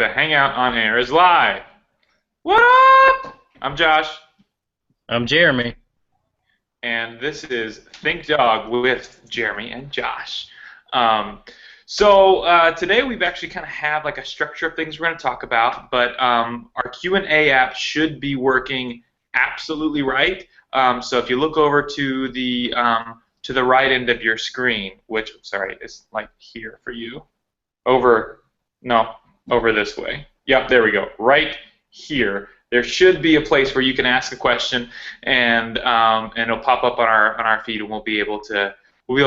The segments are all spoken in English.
The Hangout on Air is live. What up? I'm Josh, I'm Jeremy. and this is Think Dog with Jeremy and Josh. Um, so today we've actually kind of have like a structure of things we're going to talk about, but our Q&A app should be working absolutely right. So if you look over to the right end of your screen, which sorry is like here for you, over no over this way. Yep, there we go. Right here. There should be a place where you can ask a question, and it'll pop up on our feed, and we'll be able to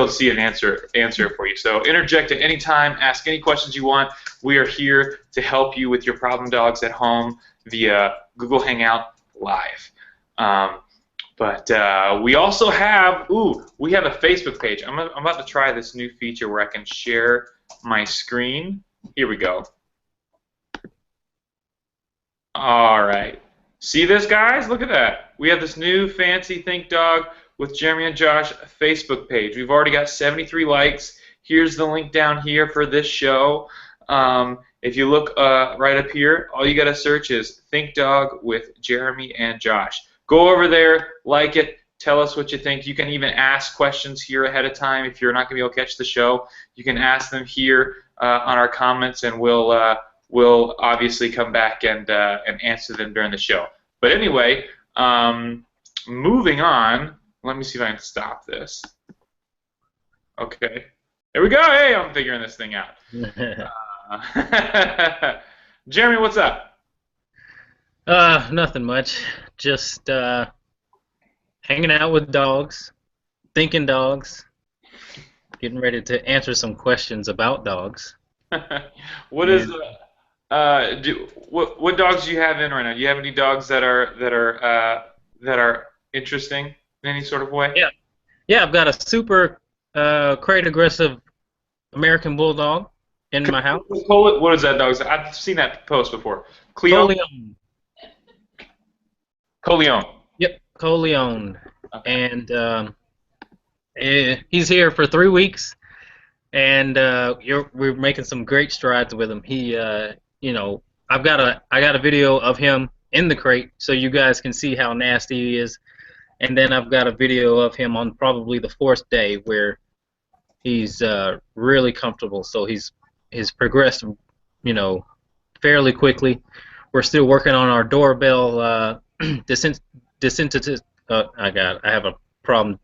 see an answer for you. So interject at any time, ask any questions you want. We are here to help you with your problem dogs at home via Google Hangout Live. But we also have we have a Facebook page. I'm about to try this new feature where I can share my screen. Here we go. All right. See this, guys? Look at that. We have this new fancy Think Dog with Jeremy and Josh Facebook page. We've already got 73 likes. Here's the link down here for this show. If you look right up here, all you got to search is Think Dog with Jeremy and Josh. Go over there, like it, tell us what you think. You can even ask questions here ahead of time if you're not going to be able to catch the show. You can ask them here on our comments, and we'll obviously come back and answer them during the show. But anyway, moving on. Let me see if I can stop this. Okay. There we go. Hey, I'm figuring this thing out. Jeremy, what's up? Nothing much. Just hanging out with dogs, thinking dogs, getting ready to answer some questions about dogs. What is And what dogs do you have in right now? Do you have any dogs that are interesting in any sort of way? yeah, yeah, I've got a super crate aggressive American Bulldog in my house. What is that dog? I've seen that post before. Cleo? Coleon. Coleon. Yep, Coleon. Okay. And he's here for 3 weeks, and we're making some great strides with him. I got a video of him in the crate, so you guys can see how nasty he is. And then I've got a video of him on probably the fourth day where he's really comfortable. So he's progressed, fairly quickly. We're still working on our doorbell desensitiz. I have a problem.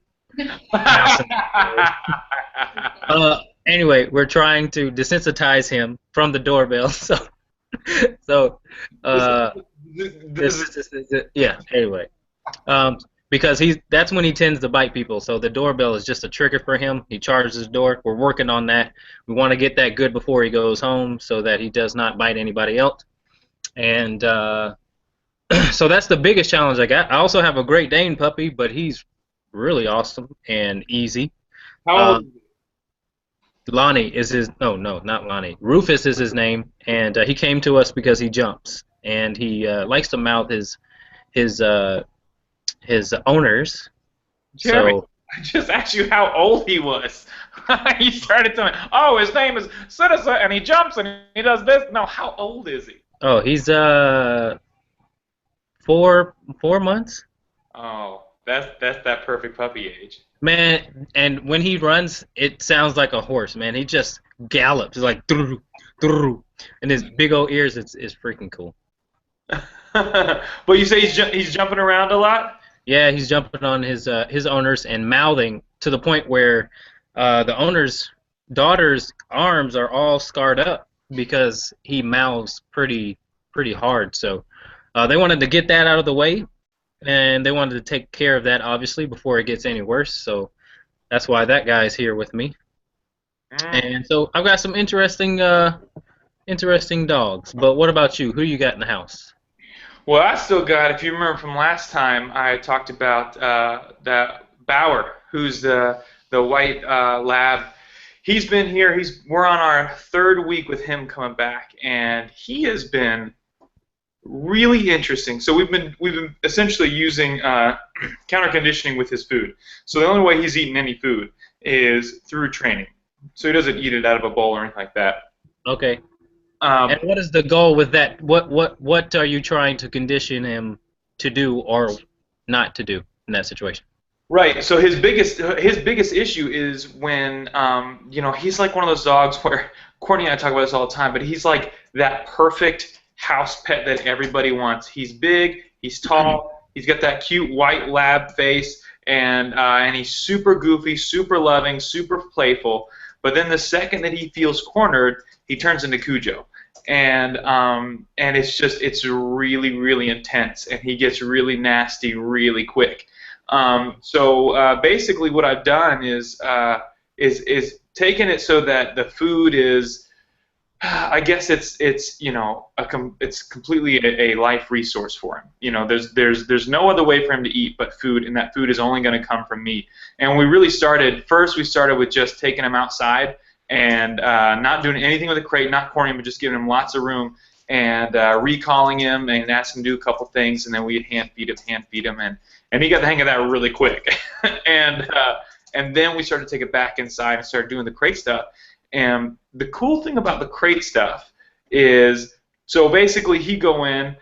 Anyway, we're trying to desensitize him from the doorbell. So This yeah. Anyway, because that's when he tends to bite people. So the doorbell is just a trigger for him. He charges his door. We're working on that. We want to get that good before he goes home so that he does not bite anybody else. And so that's the biggest challenge I got. I also have a Great Dane puppy, but he's really awesome and easy. how Uh, old? Lonnie is his. No, no, not Lonnie. Rufus is his name, and he came to us because he jumps and he likes to mouth his owners. Jeremy, So I just asked you how old he was. You started telling me, oh, his name is Citizen, and he jumps and he does this. No, how old is he? he's 4 months. Oh, that's that perfect puppy age. Man, and when he runs, it sounds like a horse, man. He just gallops. It's like "Durr, durr," and his big old ears. It's freaking cool. But you say he's jumping around a lot? Yeah, he's jumping on his owners and mouthing to the point where the owner's daughter's arms are all scarred up because he mouths pretty hard. So they wanted to get that out of the way, and they wanted to take care of that obviously before it gets any worse. So that's why that guy's here with me. Mm. And so I've got some interesting dogs. But what about you? Who you got in the house? Well, I still got, if you remember from last time, I talked about that Bauer, who's the white lab. He's been here. We're on our third week with him coming back, and he has been really interesting. So we've been essentially using counter conditioning with his food. So the only way he's eaten any food is through training. So he doesn't eat it out of a bowl or anything like that. Okay. And Um, what is the goal with that? What are you trying to condition him to do or not to do in that situation? Right. So his biggest issue is when he's like one of those dogs where Courtney and I talk about this all the time, but he's like that perfect house pet that everybody wants. He's big, he's tall, he's got that cute white lab face, and he's super goofy, super loving, super playful. But then the second that he feels cornered, he turns into Cujo. And it's really really intense, and he gets really nasty really quick. So basically, what I've done is taken it so that the food is, I guess it's completely a life resource for him. There's no other way for him to eat but food, and that food is only going to come from me. And we started with just taking him outside and not doing anything with the crate, not cornering him, but just giving him lots of room and recalling him and asking him to do a couple things, and then we'd hand feed him, and he got the hang of that really quick. and uh, and then we started to take it back inside and started doing the crate stuff. And the cool thing about the crate stuff is, so basically he'd go in.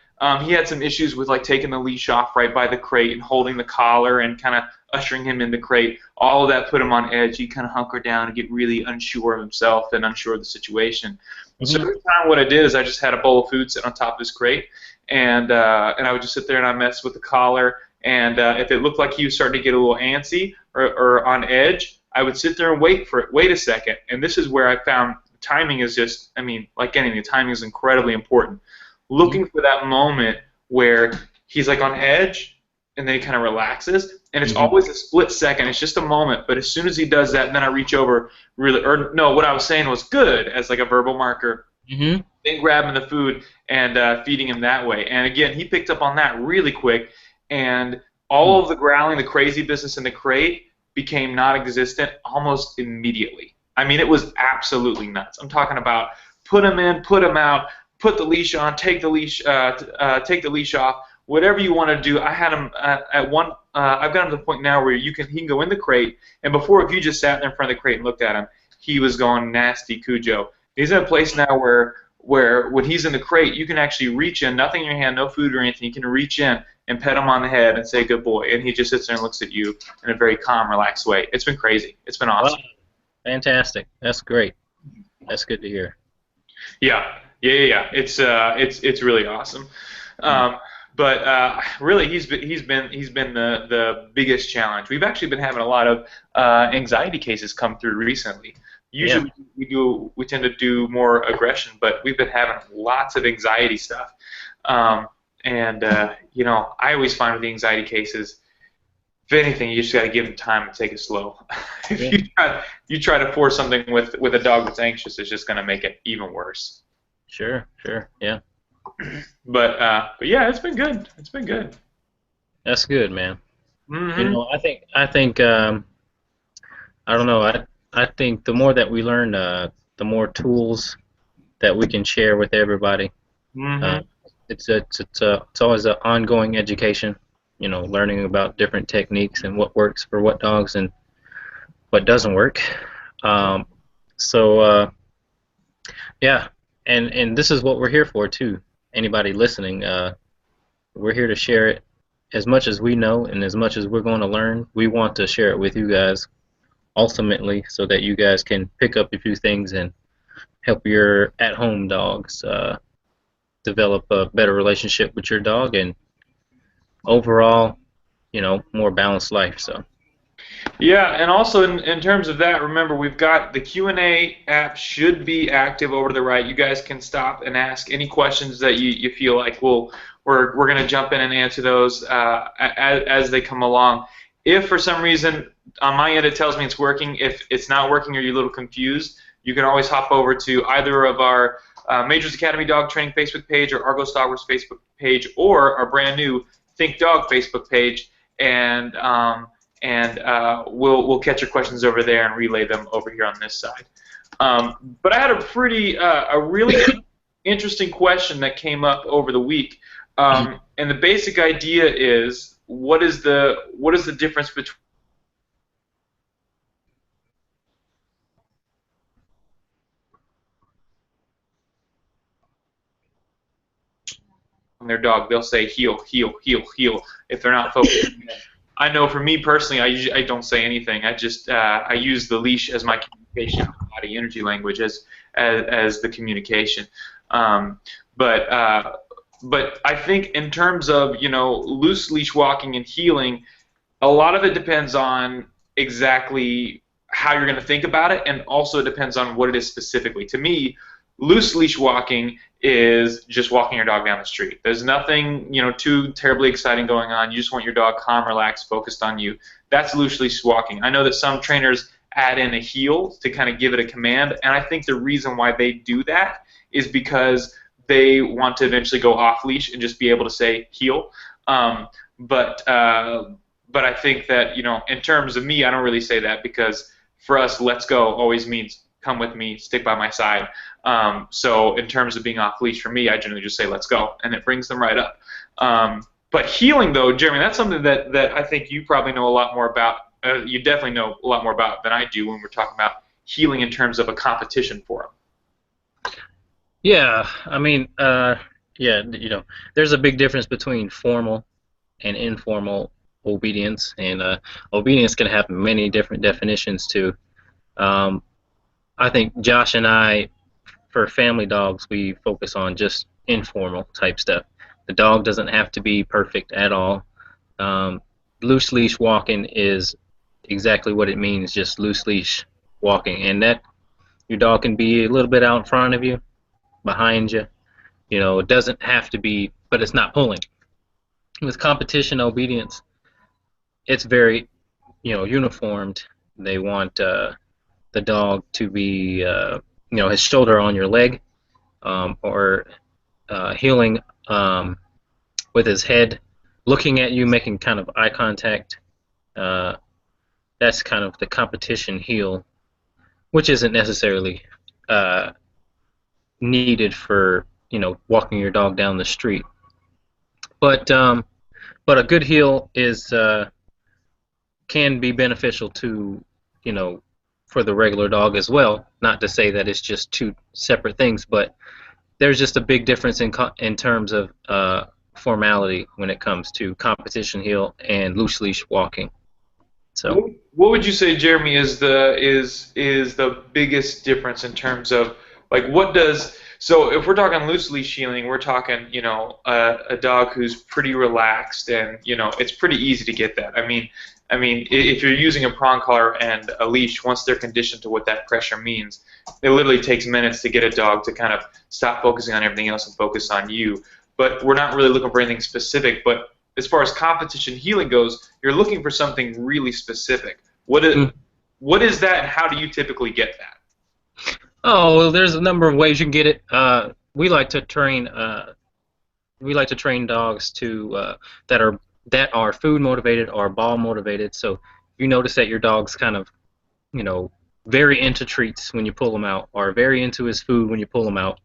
He had some issues with like taking the leash off right by the crate and holding the collar and kind of ushering him in the crate. All of that put him on edge. He'd kind of hunker down and get really unsure of himself and unsure of the situation. So Hmm. every time what I did is I just had a bowl of food sitting on top of his crate, and I would just sit there and I mess with the collar. And if it looked like he was starting to get a little antsy or on edge, I would sit there and wait for it. Wait a second. And this is where I found timing is just, I mean, like anything, timing is incredibly important. Hmm. Looking for that moment where he's like on edge and then he kind of relaxes. And it's Hmm. always a split second. It's just a moment. But as soon as he does that, then I reach over really, or no, what I was saying was good as like a verbal marker, Hmm. then grabbing the food and feeding him that way. And again, he picked up on that really quick, and all of the growling, the crazy business in the crate became non-existent almost immediately. I mean, it was absolutely nuts. I'm talking about put him in, put him out, put the leash on, take the leash off, whatever you want to do. I had him at one. I've got him to the point now where he can go in the crate, and before, if you just sat there in front of the crate and looked at him, he was going nasty Cujo. He's in a place now where when he's in the crate, you can actually reach in, nothing in your hand, no food or anything. You can reach in and pet him on the head and say good boy, and he just sits there and looks at you in a very calm, relaxed way. It's been crazy. It's been Wow, awesome. fantastic. That's great. That's good to hear. Yeah. It's really awesome. Mm. Um, but really, he's been the biggest challenge. We've actually been having a lot of anxiety cases come through recently. Yeah. Usually we tend to do more aggression, but we've been having lots of anxiety stuff. And I always find with the anxiety cases, if anything, you just got to give them time and take it slow. If Yeah. you try to force something with a dog that's anxious, it's just going to make it even worse. Sure. Sure. Yeah. But yeah, it's been good. It's been good. That's good, man. Hmm. I think I don't know. I think the more that we learn, the more tools that we can share with everybody. Uh, Hmm. it's always an ongoing education. Learning about different techniques and what works for what dogs and what doesn't work. Um, so yeah, and this is what we're here for too. Anybody listening, we're here to share it as much as we know and as much as we're going to learn. We want to share it with you guys ultimately, so that you guys can pick up a few things and help your at-home dogs develop a better relationship with your dog and overall, more balanced life. So. Yeah, and also in terms of that, remember we've got the Q&A app should be active over to the right. You guys can stop and ask any questions that you feel like we're going to jump in and answer those as they come along. If for some reason on my end it tells me it's working, if it's not working or you're a little confused, you can always hop over to either of our Majors Academy Dog Training Facebook page or Argos Doggers Facebook page or our brand new Think Dog Facebook page, and we'll catch your questions over there and relay them over here on this side. But I had a really interesting question that came up over the week, and the basic idea is what is the difference between their dog, they'll say heel, heel, heel, heel if they're not focused. I know for me personally, I don't say anything. I use the leash as my communication, body energy language as the communication. Um, but uh, but I think in terms of loose leash walking and healing, a lot of it depends on exactly how you're going to think about it, and also it depends on what it is specifically. To me, loose leash walking is just walking your dog down the street. There's nothing, too terribly exciting going on. You just want your dog calm, relaxed, focused on you. That's loose leash walking. I know that some trainers add in a heel to kind of give it a command, and I think the reason why they do that is because they want to eventually go off leash and just be able to say heel. Um, but uh, but I think that in terms of me, I don't really say that because for us, let's go always means come with me, stick by my side. So in terms of being off leash for me, I generally just say let's go, and it brings them right up. But healing though, Jeremy, that's something that I think you probably know a lot more about. You definitely know a lot more about than I do when we're talking about healing in terms of a competition forum. Yeah, I mean, yeah, there's a big difference between formal and informal obedience, and obedience can have many different definitions too. Um, I think Josh and I, for family dogs, we focus on just informal type stuff. The dog doesn't have to be perfect at all. Um, Loose leash walking is exactly what it means, just loose leash walking, and that your dog can be a little bit out in front of you, behind you. It doesn't have to be, but it's not pulling. With competition obedience, it's very, uniformed. They want the dog to be, his shoulder on your leg, or heeling with his head, looking at you, making kind of eye contact. Uh, that's kind of the competition heel, which isn't necessarily uh, needed for walking your dog down the street. But a good heel is can be beneficial to you know for the regular dog as well. Not to say that it's just two separate things, but there's just a big difference in terms of formality when it comes to competition heel and loose leash walking. So What would you say, Jeremy, is the biggest difference in terms of like what does so if we're talking loose leash healing, we're talking a dog who's pretty relaxed and it's pretty easy to get that. If you're using a prong collar and a leash, once they're conditioned to what that pressure means, it literally takes minutes to get a dog to kind of stop focusing on everything else and focus on you. But we're not really looking for anything specific. But as far as competition healing goes, you're looking for something really specific. What is that, and how do you typically get that? oh well, there's a number of ways you can get it. We like to train dogs to that are food motivated or ball motivated. So if you notice that your dog's kind of you know very into treats when you pull him out, or very into his food when you pull him out,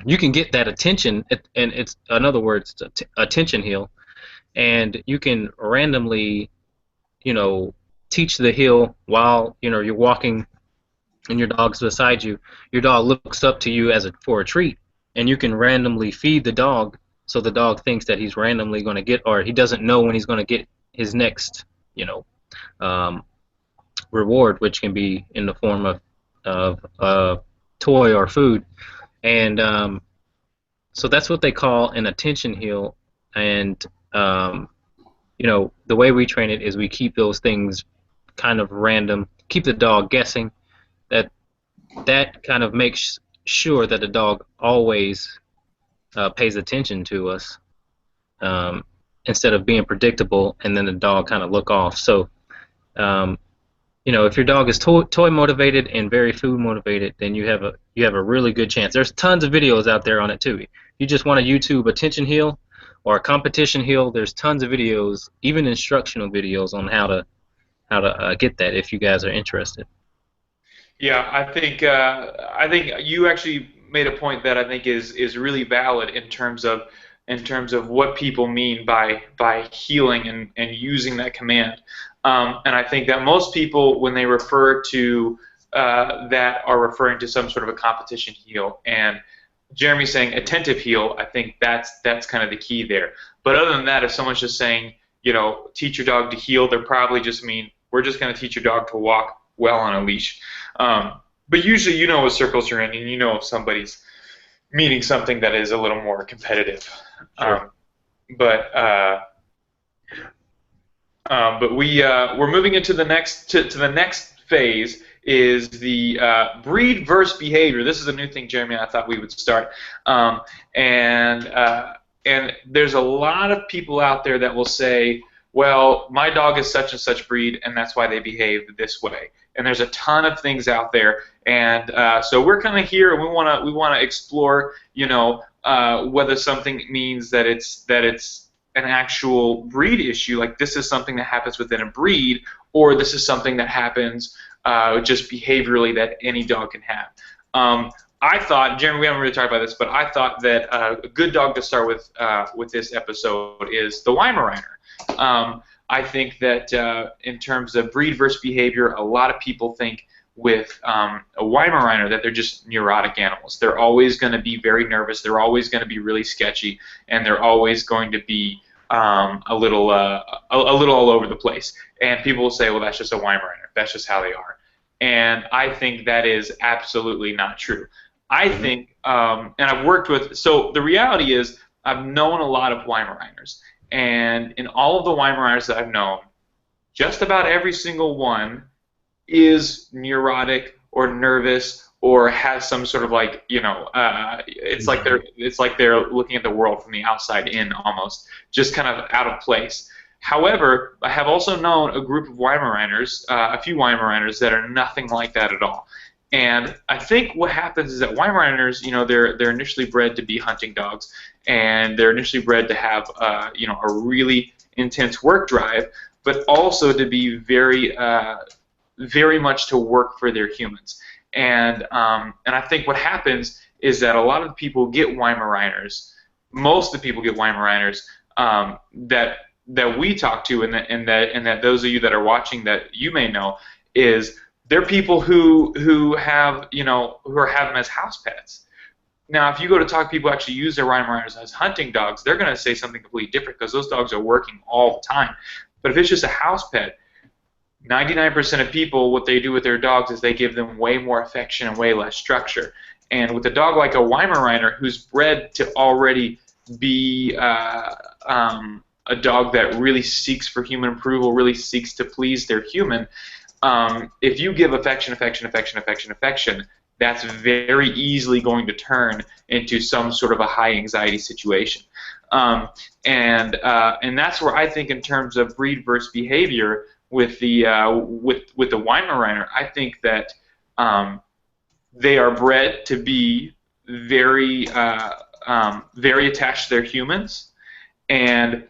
you can get that attention, and it's in other words, attention heel, and you can randomly, teach the heel while you're walking and your dog's beside you. Your dog looks up to you for a treat, and you can randomly feed the dog, so the dog thinks that he's randomly going to get, or he doesn't know when he's going to get his next, um, reward, which can be in the form of toy or food. And so that's what they call an attention heel. And the way we train it is we keep those things kind of random, keep the dog guessing. That kind of makes sure that the dog always pays attention to us, instead of being predictable and then the dog kind of look off. So if your dog is toy motivated and very food motivated, then you have a really good chance. There's tons of videos out there on it too. You just want to YouTube attention heel or a competition heel. There's tons of videos, even instructional videos on how to get that if you guys are interested. Yeah, I think you actually made a point that I think is really valid in terms of what people mean by healing and using that command. And I think that most people, when they refer to that, are referring to some sort of a competition heel. And Jeremy's saying attentive heel. I think that's kind of the key there. But other than that, if someone's just saying, teach your dog to heel, they're probably just mean we're just going to teach your dog to walk well on a leash. But usually, you know what circles you're in, and you know if somebody's meaning something that is a little more competitive. Sure. Um, but uh, we're moving into the next to the next phase is the breed versus behavior. This is a new thing, Jeremy, and I thought we would start. Um, and and there's a lot of people out there that will say, well, my dog is such and such breed, and that's why they behave this way. And there's a ton of things out there, and so we're kind of here, and we wanna explore, whether something means that it's an actual breed issue, like this is something that happens within a breed, or this is something that happens just behaviorally that any dog can have. I thought, Jeremy, we haven't really talked about this, but I thought that a good dog to start with this episode is the Weimaraner. I think that in terms of breed versus behavior, a lot of people think with a Weimaraner that they're just neurotic animals. They're always going to be very nervous. They're always going to be really sketchy, and they're always going to be a little all over the place. And people will say, well, that's just a Weimaraner. That's just how they are. And I think that is absolutely not true. I Hmm. think, and I've worked with, so the reality is I've known a lot of Weimaraners. And in all of the Weimaraners that I've known, just about every single one is neurotic or nervous or has some sort of like it's like they're looking at the world from the outside in almost, just kind of out of place. However, I have also known a group of Weimaraners, a few Weimaraners that are nothing like that at all. And I think what happens is that Weimaraners, they're initially bred to be hunting dogs, and they're initially bred to have a really intense work drive, but also to be very much to work for their humans. And I think what happens is that a lot of the people get Weimaraners. Most of the people get Weimaraners that we talk to, and that those of you that are watching that you may know, is they're people who have who are having them as house pets. Now, if you go to talk to people who actually use their Weimaraners as hunting dogs, they're going to say something completely different because those dogs are working all the time. But if it's just a house pet, 99% of people, what they do with their dogs is they give them way more affection and way less structure. And with a dog like a Weimaraner, who's bred to already be a dog that really seeks for human approval, really seeks to please their human, if you give affection, affection, affection, affection, affection, that's very easily going to turn into some sort of a high anxiety situation. And that's where I think, in terms of breed versus behavior, with the Weimaraner, I think that they are bred to be very attached to their humans, and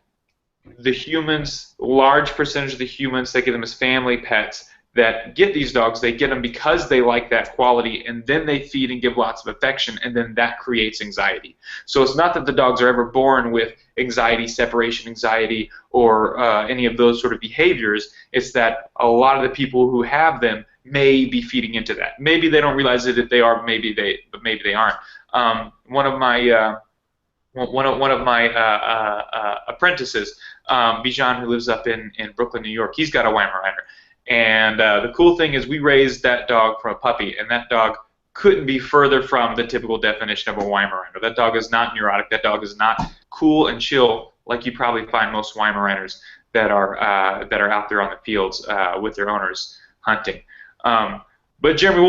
the humans, large percentage of the humans that get them as family pets, that get these dogs, they get them because they like that quality, and then they feed and give lots of affection, and then that creates anxiety. So it's not that the dogs are ever born with anxiety, separation anxiety, or any of those sort of behaviors. It's that a lot of the people who have them may be feeding into that. Maybe they don't realize it if they are, but maybe they aren't. One of my apprentices, Bijan, who lives up in Brooklyn, New York, he's got a Weimaraner. And the cool thing is we raised that dog from a puppy, and that dog couldn't be further from the typical definition of a Weimaraner. That dog is not neurotic. That dog is not cool and chill like you probably find most Weimaraners that are out there on the fields with their owners hunting. But Jeremy,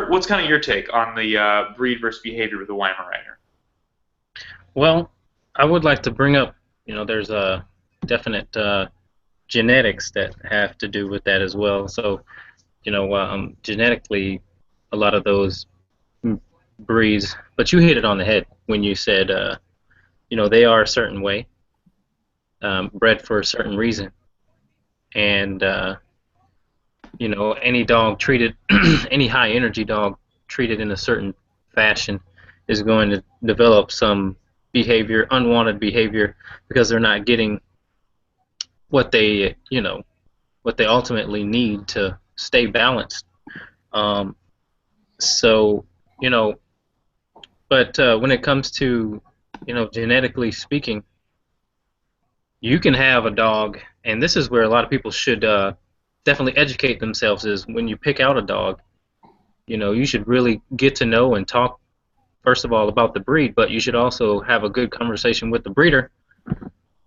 what's kind of your take on the breed versus behavior with the Weimaraner? Well, I would like to bring up, there's a definite genetics that have to do with that as well. So, genetically, a lot of those breeds, but you hit it on the head when you said, they are a certain way, bred for a certain reason, and any dog treated, any high energy dog treated in a certain fashion is going to develop some behavior, unwanted behavior, because they're not getting what they ultimately need to stay balanced. So, you know, But when it comes to, genetically speaking, you can have a dog, and this is where a lot of people should definitely educate themselves. Is when you pick out a dog, you should really get to know and talk first of all about the breed, but you should also have a good conversation with the breeder,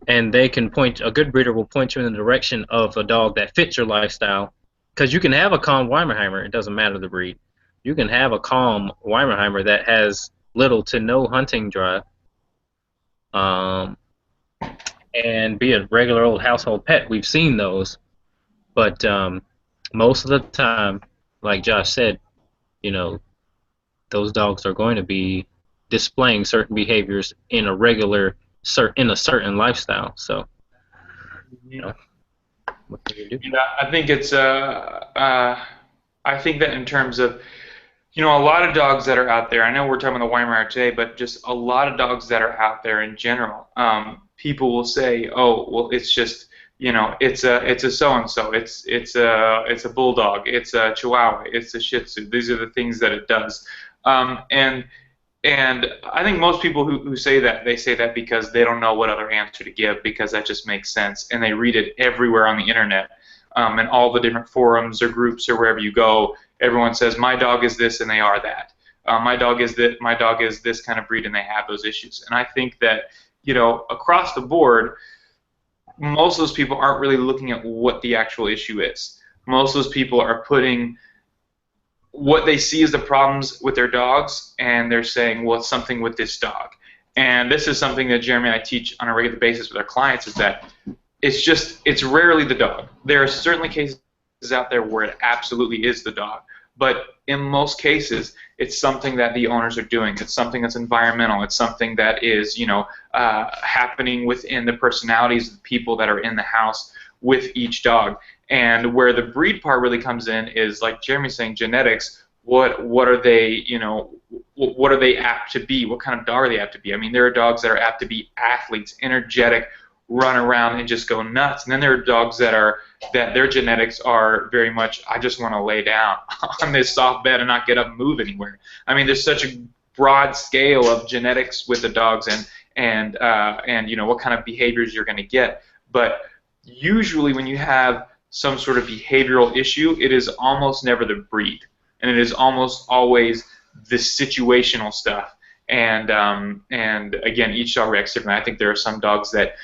and they can point. A good breeder will point you in the direction of a dog that fits your lifestyle. Because you can have a calm Weimaraner, it doesn't matter the breed. You can have a calm Weimaraner that has little to no hunting drive, um, and be a regular old household pet. We've seen those, but most of the time, like Josh said, you know, those dogs are going to be displaying certain behaviors in a in a certain lifestyle. So, you know, what can you do? Yeah, I think it's I think that in terms of a lot of dogs that are out there. I know we're talking about the Weimaraner today, but just a lot of dogs that are out there in general. People will say, "Oh, well, it's just it's a so and so. It's a bulldog. It's a Chihuahua. It's a Shih Tzu. These are the things that it does." And I think most people who say that, they say that because they don't know what other answer to give, because that just makes sense, and they read it everywhere on the internet, and all the different forums or groups or wherever you go. Everyone says my dog is this and they are that. My dog is that. My dog is this kind of breed and they have those issues. And I think that across the board, most of those people aren't really looking at what the actual issue is. Most of those people are putting what they see as the problems with their dogs, and they're saying, well, it's something with this dog. And this is something that Jeremy and I teach on a regular basis with our clients, is that it's rarely the dog. There are certainly cases out there where it absolutely is the dog, but in most cases, it's something that the owners are doing. It's something that's environmental. It's something that is, happening within the personalities of the people that are in the house with each dog. And where the breed part really comes in is, like Jeremy's saying, genetics. What are they, what are they apt to be? What kind of dog are they apt to be? I mean, there are dogs that are apt to be athletes, energetic, run around and just go nuts. And then there are dogs that their genetics are very much, I just want to lay down on this soft bed and not get up and move anywhere. I mean, there's such a broad scale of genetics with the dogs, and what kind of behaviors you're going to get. But usually when you have some sort of behavioral issue, it is almost never the breed, and it is almost always the situational stuff. And again, each dog reacts differently. I think there are some dogs that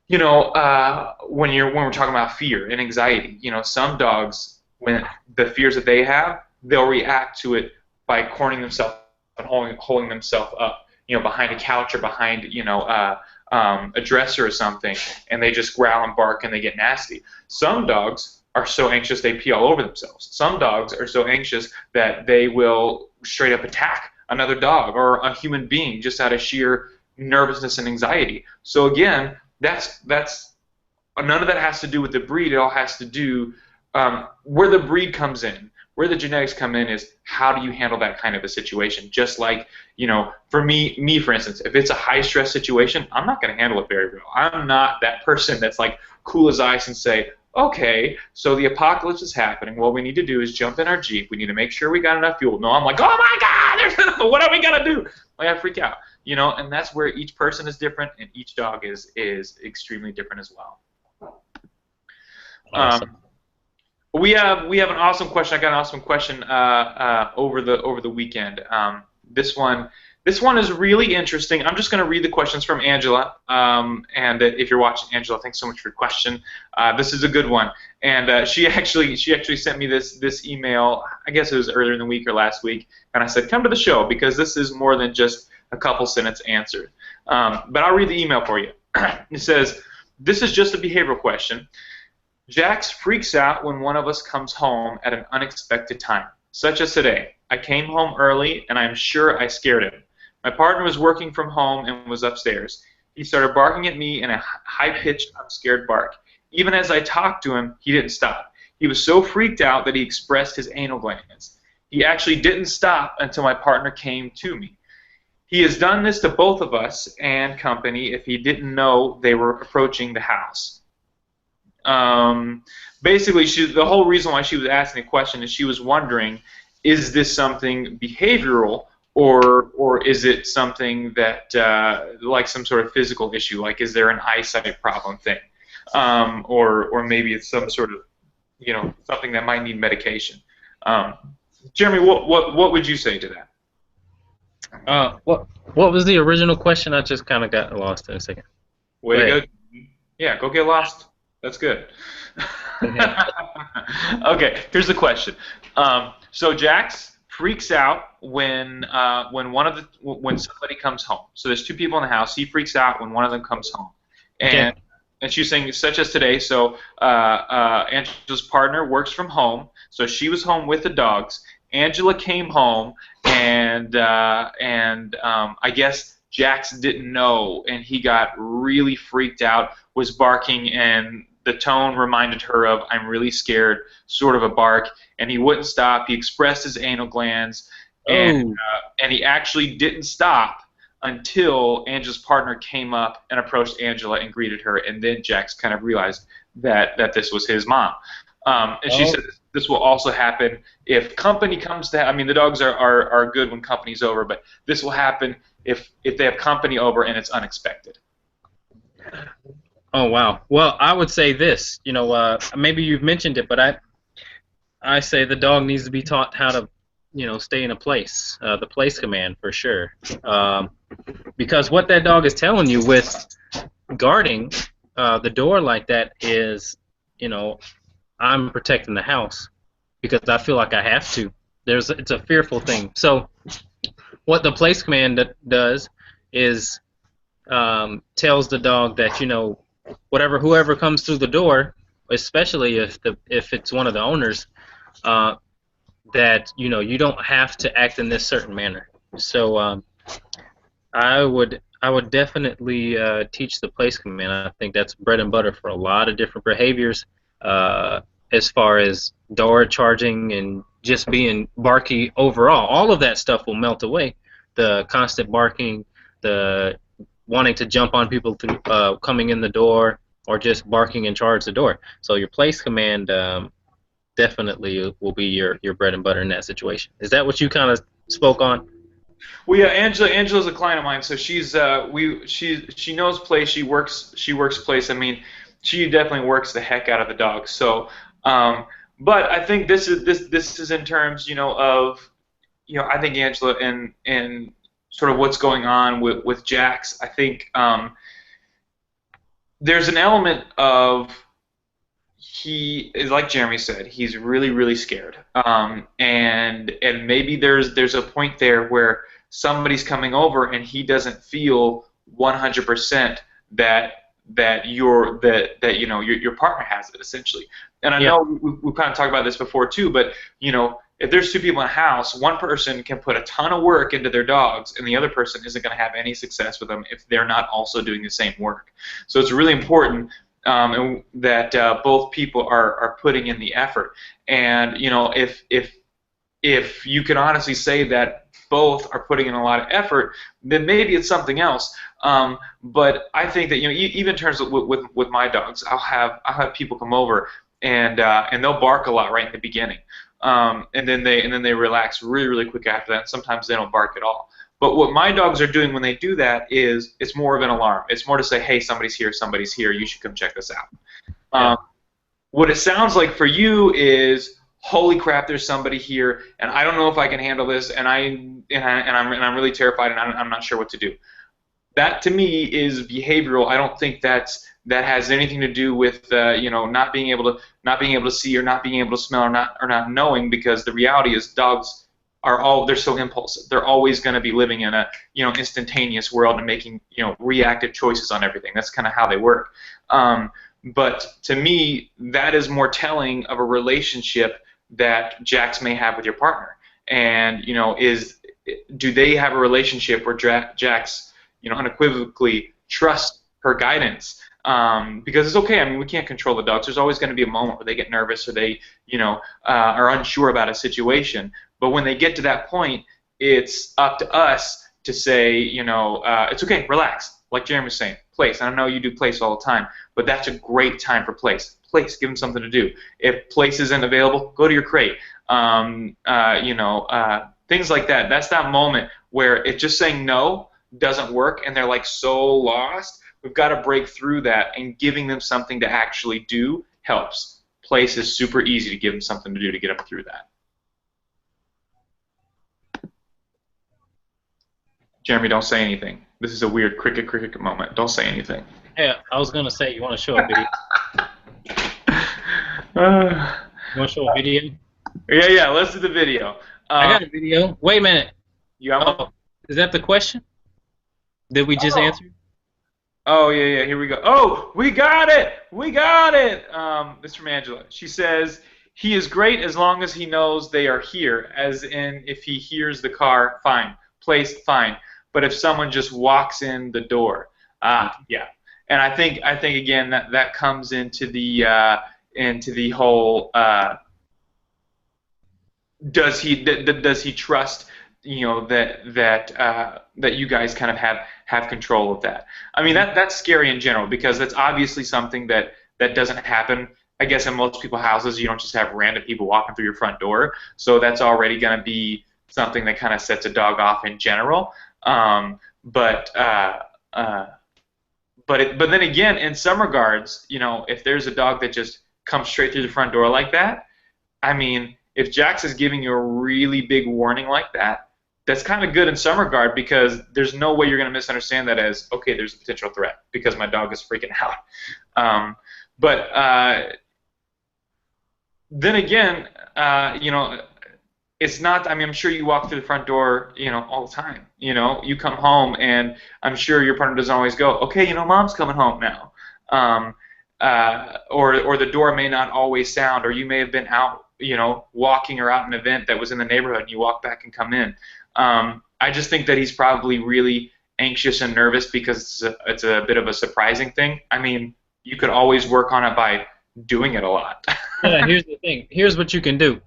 when we're talking about fear and anxiety, some dogs, when the fears that they have, they'll react to it by cornering themselves and holding themselves up, behind a couch or behind, a dresser or something, and they just growl and bark and they get nasty. Some dogs are so anxious they pee all over themselves. Some dogs are so anxious that they will straight up attack another dog or a human being just out of sheer nervousness and anxiety. So again, that's none of that has to do with the breed. It all has to do where the breed comes in, where the genetics come in, is how do you handle that kind of a situation. Just like, for me for instance, if it's a high stress situation, I'm not going to handle it very well. I'm not that person that's like cool as ice and say, okay, so the apocalypse is happening. What we need to do is jump in our Jeep. We need to make sure we got enough fuel. No, I'm like, oh my God, what are we gonna do? Like, I freak out. And that's where each person is different, and each dog is extremely different as well. Awesome. We have an awesome question. I got an awesome question over the weekend. This one is really interesting. I'm just going to read the questions from Angela. And if you're watching, Angela, thanks so much for your question. This is a good one. And she actually sent me this email. I guess it was earlier in the week or last week. And I said, come to the show, because this is more than just a couple sentence answer. But I'll read the email for you. It says, this is just a behavioral question. Jax freaks out when one of us comes home at an unexpected time, such as today. I came home early, and I'm sure I scared him. My partner was working from home and was upstairs. He started barking at me in a high-pitched, I'm scared bark. Even as I talked to him, he didn't stop. He was so freaked out that he expressed his anal glands. He actually didn't stop until my partner came to me. He has done this to both of us and company if he didn't know they were approaching the house. Basically, the whole reason why she was asking the question is she was wondering, is this something behavioral, or is it something that like some sort of physical issue? Like, is there an eyesight problem thing, or maybe it's some sort of something that might need medication. Um, Jeremy, what would you say to that? What was the original question? I just kind of got lost in a second. Way Go to ahead. go. Yeah, go get lost. That's good. Okay. Okay, here's the question. So Jax freaks out when somebody comes home. So there's two people in the house. He freaks out when one of them comes home, Okay. and she's saying such as today. So Angela's partner works from home, so she was home with the dogs. Angela came home, and I guess Jax didn't know, and he got really freaked out, was barking, and the tone reminded her of "I'm really scared," sort of a bark, and he wouldn't stop. He expressed his anal glands, Oh. and he actually didn't stop until Angela's partner came up and approached Angela and greeted her, and then Jax kind of realized that this was his mom. And she Oh. said this will also happen if company comes to. I mean, the dogs are good when company's over, but this will happen if they have company over and it's unexpected. Oh wow. Well, I would say this. Maybe you've mentioned it, but I say the dog needs to be taught how to, stay in a place. The place command for sure. Um, because what that dog is telling you with guarding the door like that is, you know, I'm protecting the house because I feel like I have to. It's a fearful thing. So what the place command does is tells the dog that whoever comes through the door, especially if it's one of the owners, uh, that you don't have to act in this certain manner. So I would definitely teach the place command. I think that's bread and butter for a lot of different behaviors, uh, as far as door charging and just being barky overall. All of that stuff will melt away. The constant barking, the wanting to jump on people through coming in the door, or just barking and charge the door. So your place command definitely will be your bread and butter in that situation. Is that what you kind of spoke on? Well, yeah, Angela's a client of mine, so she knows place. She works place. I mean, she definitely works the heck out of the dog. So, but I think this is in terms of I think Angela and sort of what's going on with Jax. I think there's an element of he is like Jeremy said, he's really really scared, and maybe there's a point there where somebody's coming over and he doesn't feel 100% that your partner has it essentially. And I Yeah. know we've kind of talked about this before too, but if there's two people in a house, one person can put a ton of work into their dogs, and the other person isn't going to have any success with them if they're not also doing the same work. So it's really important and that both people are putting in the effort. And if you can honestly say that both are putting in a lot of effort, then maybe it's something else. But I think that even in terms of with my dogs, I'll have people come over and they'll bark a lot right in the beginning, and then they relax really really quick after that. Sometimes they don't bark at all. But what my dogs are doing when they do that is it's more of an alarm. It's more to say, hey, somebody's here, somebody's here. You should come check this out. Yeah. What it sounds like for you is, holy crap, there's somebody here, and I don't know if I can handle this, and I'm really terrified, and I'm not sure what to do. That to me is behavioral. I don't think that has anything to do with not being able to see or not being able to smell or not knowing, because the reality is dogs they're so impulsive. They're always going to be living in a instantaneous world and making reactive choices on everything. That's kind of how they work. But to me, that is more telling of a relationship that Jax may have with your partner. And do they have a relationship where Jax unequivocally trusts her guidance? Because it's okay. I mean, we can't control the dogs. There's always going to be a moment where they get nervous or they are unsure about a situation. But when they get to that point, it's up to us to say, it's okay, relax. Like Jeremy was saying, place. And I know you do place all the time, but that's a great time for place. Place, give them something to do. If place isn't available, go to your crate. things like that. That's that moment where if just saying no doesn't work and they're like so lost. We've got to break through that, and giving them something to actually do helps. Place is super easy to give them something to do to get them through that. Jeremy, don't say anything. This is a weird cricket moment. Don't say anything. Yeah, I was gonna say, you want to show a video? Uh, You want to show a video? yeah, let's do the video. I got a video. Wait a minute. You got one? Oh, is that the question? Did we just answer? Oh, yeah, here we go. Oh, we got it! We got it! It's from Angela. She says, he is great as long as he knows they are here, as in if he hears the car, fine. Place, fine. But if someone just walks in the door, yeah. And I think again that comes into the whole does he trust, that you guys kind of have control of that. I mean, that's scary in general, because that's obviously something that doesn't happen. I guess in most people's houses, you don't just have random people walking through your front door, so that's already going to be something that kind of sets a dog off in general. But then again, in some regards, if there's a dog that just comes straight through the front door like that, I mean, if Jax is giving you a really big warning like that, that's kind of good in some regard, because there's no way you're going to misunderstand that as, okay, there's a potential threat because my dog is freaking out. But then again, it's not. I mean, I'm sure you walk through the front door, all the time. You come home, and I'm sure your partner doesn't always go, okay, mom's coming home now. Or the door may not always sound, or you may have been out, walking or out an event that was in the neighborhood, and you walk back and come in. I just think that he's probably really anxious and nervous because it's a bit of a surprising thing. I mean, you could always work on it by doing it a lot. Yeah, here's the thing. Here's what you can do.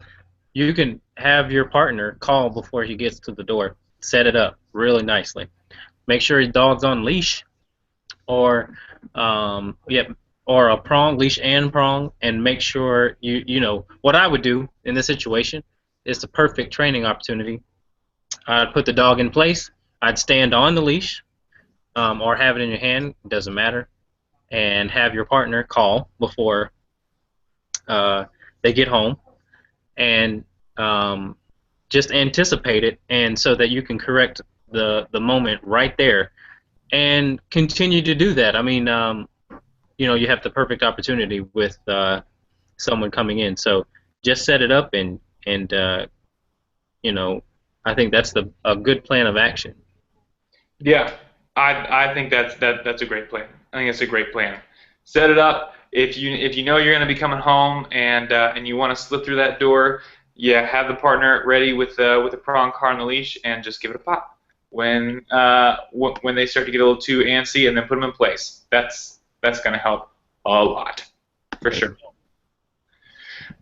You can have your partner call before he gets to the door. Set it up really nicely. Make sure his dog's on leash, or or a prong, leash and prong, and make sure what I would do in this situation is the perfect training opportunity. I'd put the dog in place. I'd stand on the leash, or have it in your hand. It doesn't matter, and have your partner call before they get home, and just anticipate it, and so that you can correct the moment right there, and continue to do that. I mean, you have the perfect opportunity with someone coming in, so just set it up, and I think that's a good plan of action. Yeah, I think that's a great plan. I think it's a great plan. Set it up. If you know you're going to be coming home, and you want to slip through that door, yeah, have the partner ready with a prong car on the leash, and just give it a pop when they start to get a little too antsy, and then put them in place. That's going to help a lot, for sure.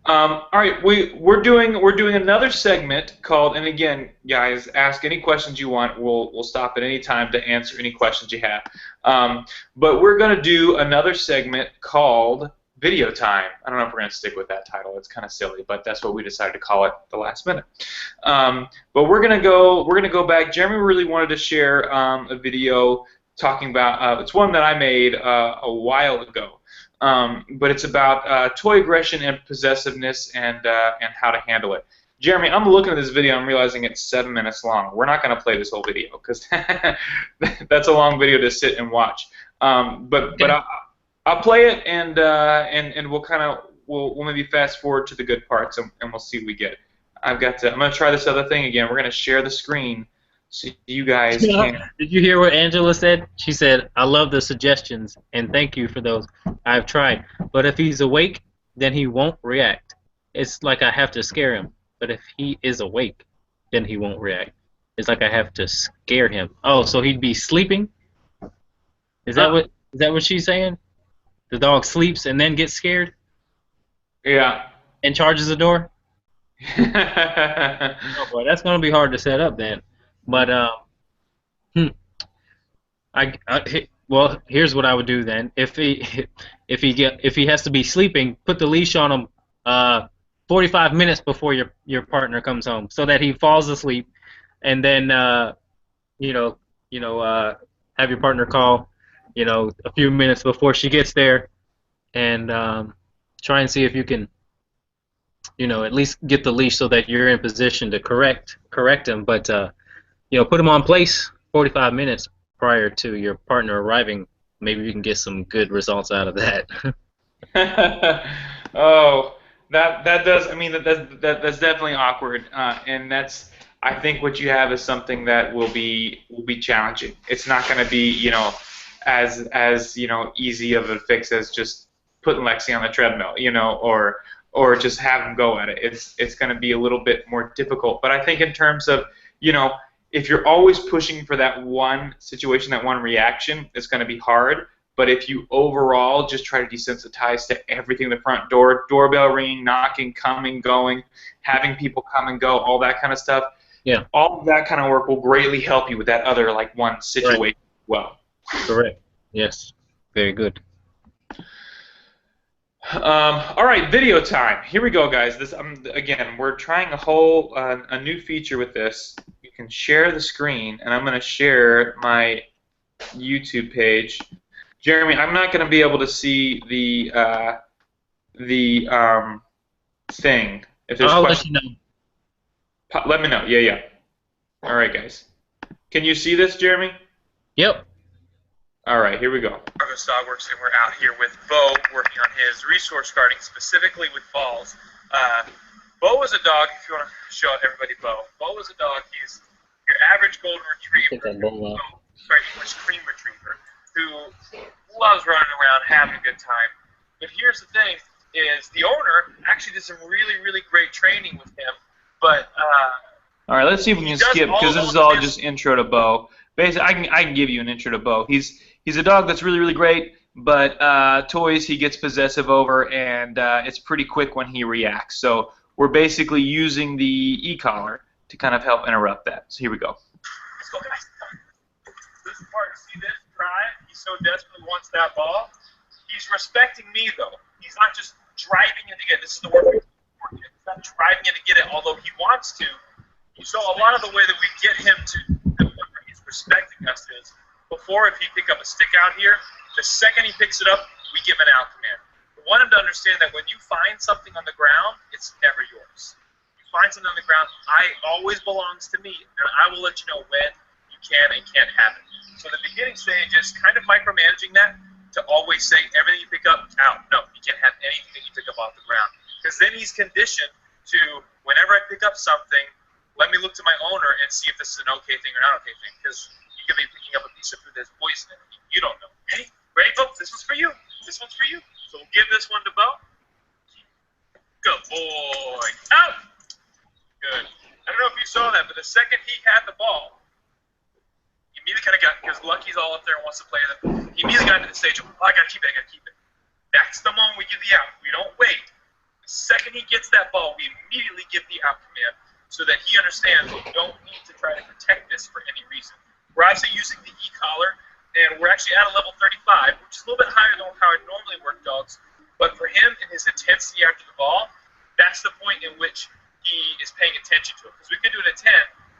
All right, we're doing another segment called, and again, guys, ask any questions you want. We'll stop at any time to answer any questions you have. But we're going to do another segment called Video Time. I don't know if we're going to stick with that title. It's kind of silly, but that's what we decided to call it the last minute. But we're going to go back. Jeremy really wanted to share a video talking about. It's one that I made a while ago. But it's about toy aggression and possessiveness, and how to handle it. Jeremy, I'm looking at this video and I'm realizing it's 7 minutes long. We're not going to play this whole video because that's a long video to sit and watch. But I'll play it, and we'll maybe fast forward to the good parts, and we'll see what we get. I'm going to try this other thing again. We're going to share the screen so you guys can. Did you hear what Angela said? She said, I love the suggestions, and thank you for those. I've tried. But if he's awake, then he won't react. It's like I have to scare him. But if he is awake, then he won't react. It's like I have to scare him. Oh, so he'd be sleeping? Is that what she's saying? The dog sleeps and then gets scared? Yeah. And charges the door? Oh boy, that's going to be hard to set up then. But well, here's what I would do then. If he has to be sleeping, put the leash on him 45 minutes before your partner comes home, so that he falls asleep, and then you know have your partner call a few minutes before she gets there, and try and see if you can at least get the leash so that you're in position to correct him, but put him on place 45 minutes prior to your partner arriving. Maybe you can get some good results out of that. Oh, that does. I mean, that's definitely awkward, and that's. I think what you have is something that will be challenging. It's not going to be as easy of a fix as just putting Lexi on the treadmill, or just have him go at it. It's going to be a little bit more difficult. But I think in terms of you know if you're always pushing for that one situation, that one reaction, it's going to be hard. But if you overall just try to desensitize to everything, the front door, doorbell ringing, knocking, coming, going, having people come and go, all that kind of stuff, Yeah. all of that kind of work will greatly help you with that other like one Right. situation as well. Correct. Yes. Very good. All right, video time. Here we go, guys. This again, we're trying a new feature with this. You can share the screen, and I'm going to share my YouTube page. Jeremy, I'm not going to be able to see the thing. If there's I'll let questions, you know. let me know. Yeah, yeah. All right, guys. Can you see this, Jeremy? Yep. All right, here we go. Argos Dog Works, and we're out here with Bo working on his resource guarding, specifically with balls. Bo is a dog, if you want to show everybody Bo. Bo is a dog. He's your average golden retriever, sorry, English cream retriever, who loves running around, having a good time. But here's the thing, is the owner actually did some really, really great training with him, but all right, let's see if we can skip, because this is all just intro to Bo. Basically, I can give you an intro to Bo. He's a dog that's really, really great, but toys he gets possessive over, and it's pretty quick when he reacts. So we're basically using the e-collar to kind of help interrupt that. So here we go. Let's go, guys. This part, see this? Try it. He so desperately wants that ball. He's respecting me, though. He's not just driving it to get it. This is the word. He's not driving it to get it, although he wants to. So a lot of the way that we get him to the point where he's respecting us is, before if he pick up a stick out here, the second he picks it up, we give an out command. We want him to understand that when you find something on the ground, it's never yours. You find something on the ground, it always belongs to me, and I will let you know when you can and can't have it. So the beginning stage is kind of micromanaging that, to always say everything you pick up, out. No, you can't have anything that you pick up off the ground. Because then he's conditioned to, whenever I pick up something, let me look to my owner and see if this is an okay thing or not okay thing. Because you could be picking up a piece of food that's poison in it. You don't know. Ready? Ready, Bo? This one's for you. This one's for you. So we'll give this one to Bo. Good boy. Out! Good. I don't know if you saw that, but the second he had the ball, he immediately kind of got, because Lucky's all up there and wants to play it, he immediately got into the stage of, oh, I got to keep it, I got to keep it. That's the moment we give the out. We don't wait. The second he gets that ball, we immediately give the out command, so that he understands we don't need to try to protect this for any reason. We're actually using the e-collar, and we're actually at a level 35, which is a little bit higher than how I normally work dogs. But for him and his intensity after the ball, that's the point in which he is paying attention to it. Because we could do it at 10,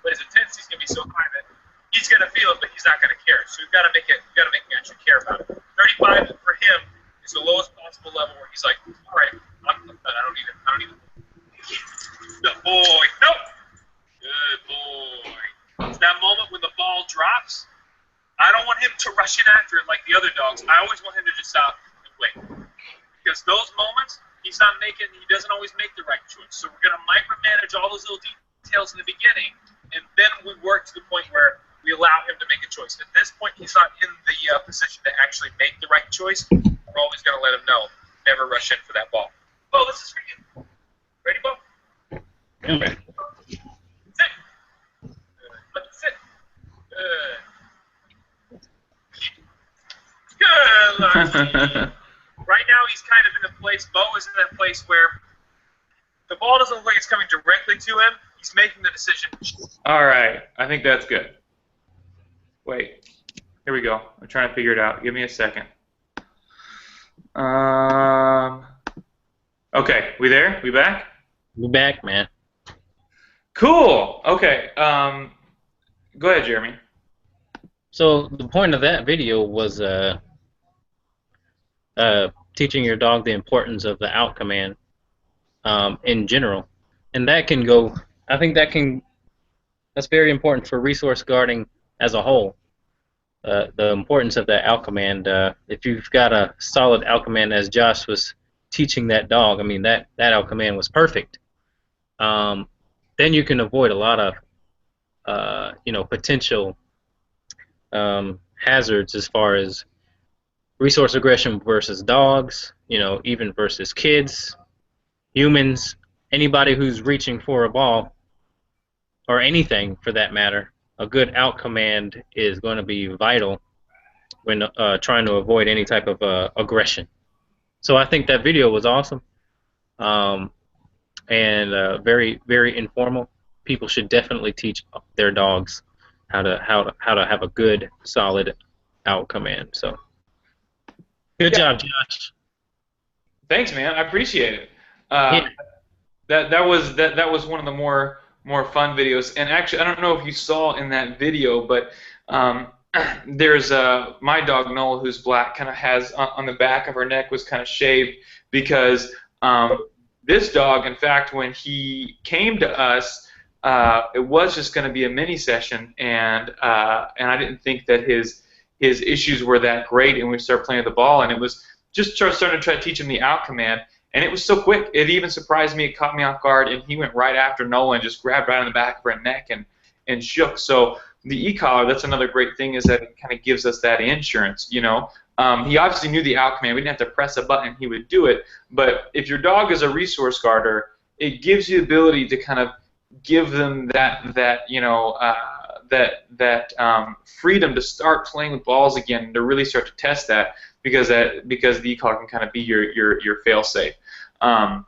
but his intensity is going to be so high that he's going to feel it, but he's not going to care. So we've got to make him actually care about it. 35 for him is the lowest possible level where he's like, all right, I don't need it. Good boy. No. Good boy. It's that moment when the ball drops. I don't want him to rush in after it like the other dogs. I always want him to just stop and wait. Because those moments, he doesn't always make the right choice. So we're going to micromanage all those little details in the beginning, and then we work to the point where we allow him to make a choice. At this point, he's not in the position to actually make the right choice. We're always going to let him know. Never rush in for that ball. Oh, this is for you. Ready, Bo? Okay. Sit. Good. Sit. Good. Good. Right now, he's kind of in a place, Bo is in that place where the ball doesn't look like it's coming directly to him. He's making the decision. All right. I think that's good. Wait. Here we go. I'm trying to figure it out. Give me a second. Okay. We there? We back? You back, man. Cool. Okay. Go ahead, Jeremy. So the point of that video was teaching your dog the importance of the out command in general, and that can go. I think that's very important for resource guarding as a whole. The importance of that out command. If you've got a solid out command, as Josh was teaching that dog, I mean that out command was perfect. Um, then you can avoid a lot of potential hazards as far as resource aggression versus dogs, even versus kids, humans, anybody who's reaching for a ball or anything for that matter. A good out command is going to be vital when trying to avoid any type of aggression. So I think that video was awesome, um, and very very informal. People should definitely teach their dogs how to have a good solid out command. So good Yeah. job, Josh. Thanks, man. I appreciate it. Yeah. That was one of the more fun videos. And actually, I don't know if you saw in that video, but there's my dog Noah, who's black, kind of has on the back of her neck was kind of shaved because this dog, in fact, when he came to us, it was just going to be a mini session, and I didn't think that his issues were that great, and we started playing with the ball, and it was just starting to try to teach him the out command. And it was so quick. It even surprised me. It caught me off guard, and he went right after Noah and just grabbed right on the back of her neck and shook. So the e-collar, that's another great thing, is that it kind of gives us that insurance. He obviously knew the out command. We didn't have to press a button. He would do it. But if your dog is a resource guarder, it gives you the ability to kind of give them that freedom to start playing with balls again and to really start to test that because the e-collar can kind of be your fail safe. Um,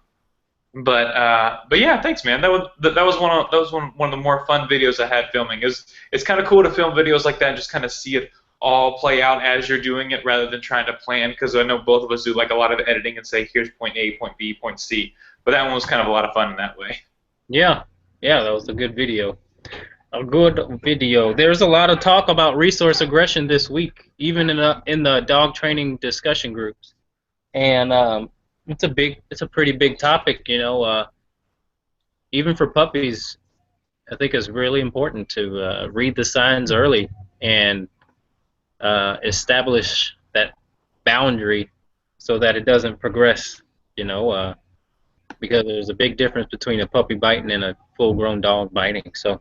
but yeah, thanks, man. That was one of the more fun videos I had filming. It's kind of cool to film videos like that and just kind of see it all play out as you're doing it rather than trying to plan, because I know both of us do like a lot of editing and say here's point A, point B, point C. But that one was kind of a lot of fun in that way. Yeah, yeah, that was a good video. A good video. There's a lot of talk about resource aggression this week, even in the dog training discussion groups, and it's a pretty big topic. Even for puppies, I think it's really important to read the signs early and establish that boundary so that it doesn't progress. Because there's a big difference between a puppy biting and a full-grown dog biting. So.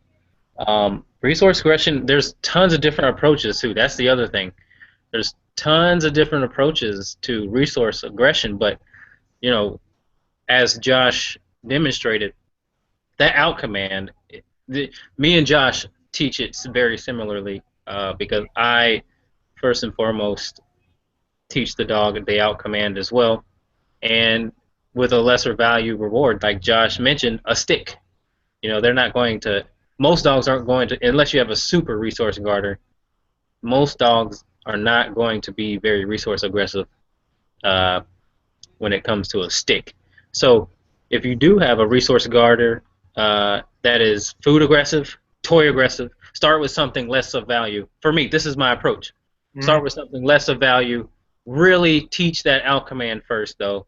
Resource aggression, there's tons of different approaches too. That's the other thing. There's tons of different approaches to resource aggression, but you know, as Josh demonstrated, that out command, me and Josh teach it very similarly because I, first and foremost, teach the dog the out command as well, and with a lesser value reward, like Josh mentioned, a stick. They're not going to. Most dogs aren't going to, unless you have a super resource guarder. Most dogs are not going to be very resource aggressive when it comes to a stick. So if you do have a resource guarder that is food aggressive, toy aggressive, start with something less of value. For me, this is my approach. Start with something less of value. Really teach that out command first, though,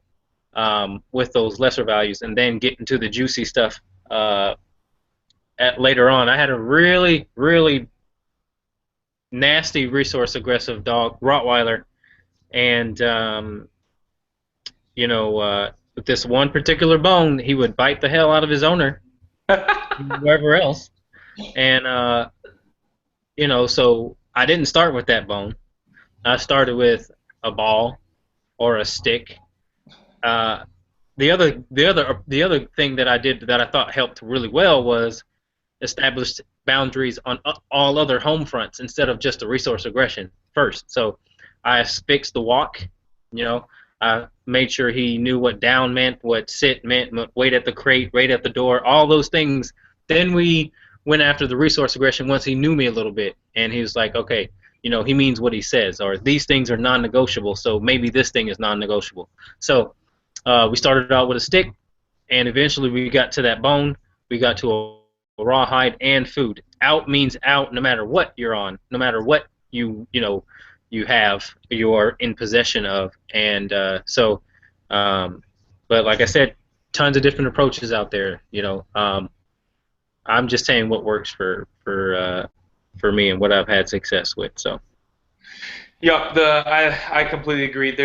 with those lesser values, and then get into the juicy stuff later on. I had a really, really nasty resource aggressive dog, Rottweiler, and with this one particular bone, he would bite the hell out of his owner, wherever else, and so I didn't start with that bone. I started with a ball or a stick. The other thing that I did that I thought helped really well was established boundaries on all other home fronts instead of just a resource aggression first. So I fixed the walk. I made sure he knew what down meant, what sit meant, wait at the crate, wait at the door, all those things. Then we went after the resource aggression once he knew me a little bit, and he was like, okay, he means what he says, or these things are non-negotiable, so maybe this thing is non-negotiable. So we started out with a stick, and eventually we got to that bone. We got to a rawhide and food. Out means out, no matter what you're on, no matter what you have, you're in possession of, and um, but like I said, tons of different approaches out there. I'm just saying what works for me and what I've had success with. So Yeah, I completely agree.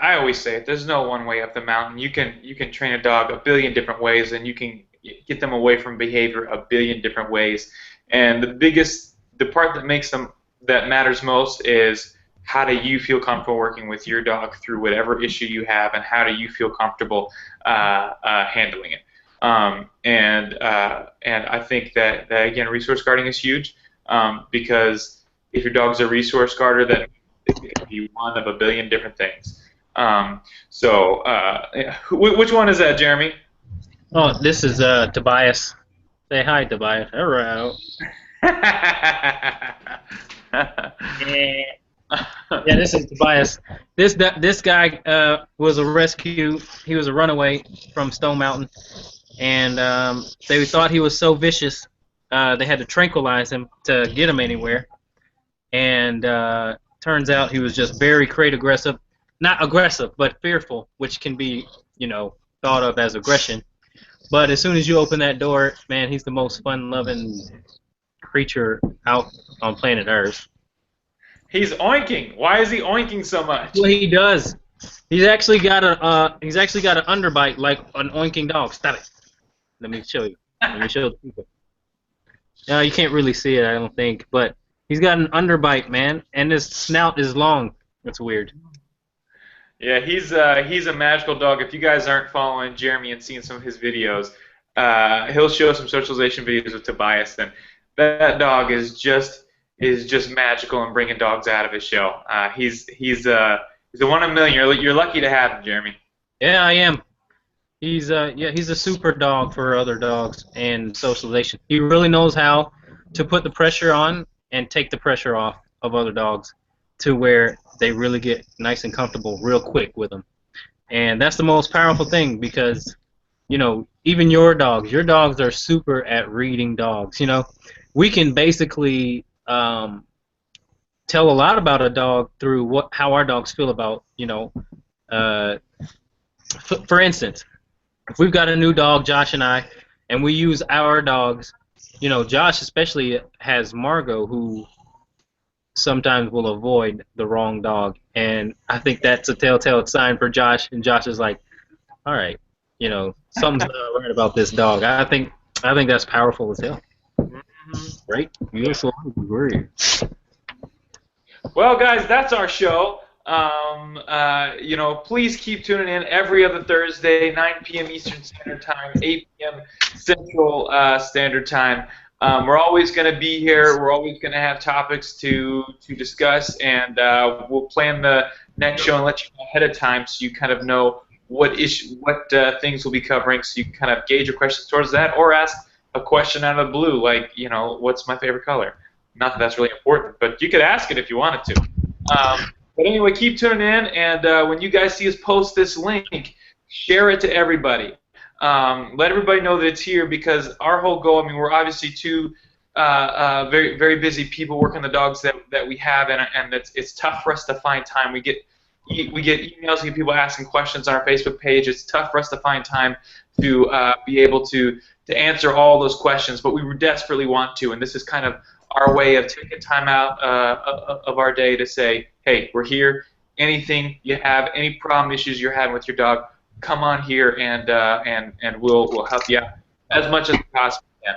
I always say it. There's no one way up the mountain. You can train a dog a billion different ways, and you can get them away from behavior a billion different ways. And the part that matters most is how do you feel comfortable working with your dog through whatever issue you have, and how do you feel comfortable handling it. And I think that again, resource guarding is huge because if your dog's a resource guarder, then it can be one of a billion different things. Yeah. Which one is that, Jeremy? oh, this is Tobias. Say hi, Tobias. Hello. Yeah. Yeah, this is Tobias. This guy was a rescue. He was a runaway from Stone Mountain, and they thought he was so vicious, they had to tranquilize him to get him anywhere. And turns out he was just very crate aggressive. Not aggressive, but fearful, which can be, thought of as aggression. But as soon as you open that door, man, he's the most fun-loving creature out on planet Earth. He's oinking. Why is he oinking so much? Well, he does. He's actually got an underbite like an oinking dog. Stop it. Let me show you. Let me show the people. No, you can't really see it, I don't think, but he's got an underbite, man, and his snout is long. That's weird. Yeah, he's a magical dog. If you guys aren't following Jeremy and seeing some of his videos, he'll show some socialization videos with Tobias, and that dog is just magical and bringing dogs out of his shell. He's a one in a million. You're lucky to have him, Jeremy. Yeah, I am. He's a super dog for other dogs and socialization. He really knows how to put the pressure on and take the pressure off of other dogs to where they really get nice and comfortable real quick with them. And that's the most powerful thing because, even your dogs are super at reading dogs. We can basically tell a lot about a dog through how our dogs feel about, for instance, if we've got a new dog, Josh and I, and we use our dogs, Josh especially has Margot who sometimes will avoid the wrong dog, and I think that's a telltale sign for Josh, and Josh is like, all right, something's not right about this dog. I think that's powerful as hell. Right? Yes, I agree. Well, guys, that's our show. Please keep tuning in every other Thursday, 9 p.m. Eastern Standard Time, 8 p.m. Central Standard Time. We're always going to be here. We're always going to have topics to discuss, and we'll plan the next show and let you know ahead of time so you kind of know what things we'll be covering, so you can kind of gauge your questions towards that, or ask a question out of the blue, like, what's my favorite color? Not that that's really important, but you could ask it if you wanted to. But anyway, keep tuning in, and when you guys see us post this link, share it to everybody. Let everybody know that it's here, because our whole goal, we're obviously two very, very busy people working the dogs that we have, and it's tough for us to find time. We get emails, we get people asking questions on our Facebook page. It's tough for us to find time to be able to answer all those questions, but we desperately want to, and this is kind of our way of taking time out of our day to say, hey, we're here. Anything you have, any problem, issues you're having with your dog, come on here, and we'll help you out as much as we possibly can.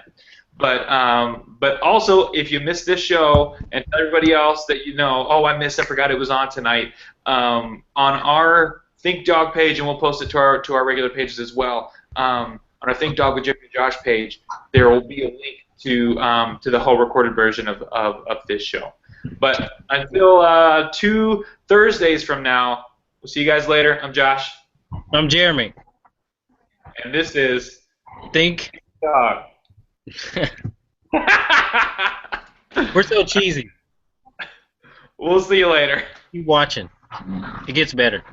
But also, if you missed this show, and tell everybody else that I forgot it was on tonight, on our Think Dog page, and we'll post it to our regular pages as well. On our Think Dog with Jeremy and Josh page, there will be a link to the whole recorded version of this show. But until 2 Thursdays from now, we'll see you guys later. I'm Josh. I'm Jeremy. And this is Think Dog. We're so cheesy. We'll see you later. Keep watching. It gets better.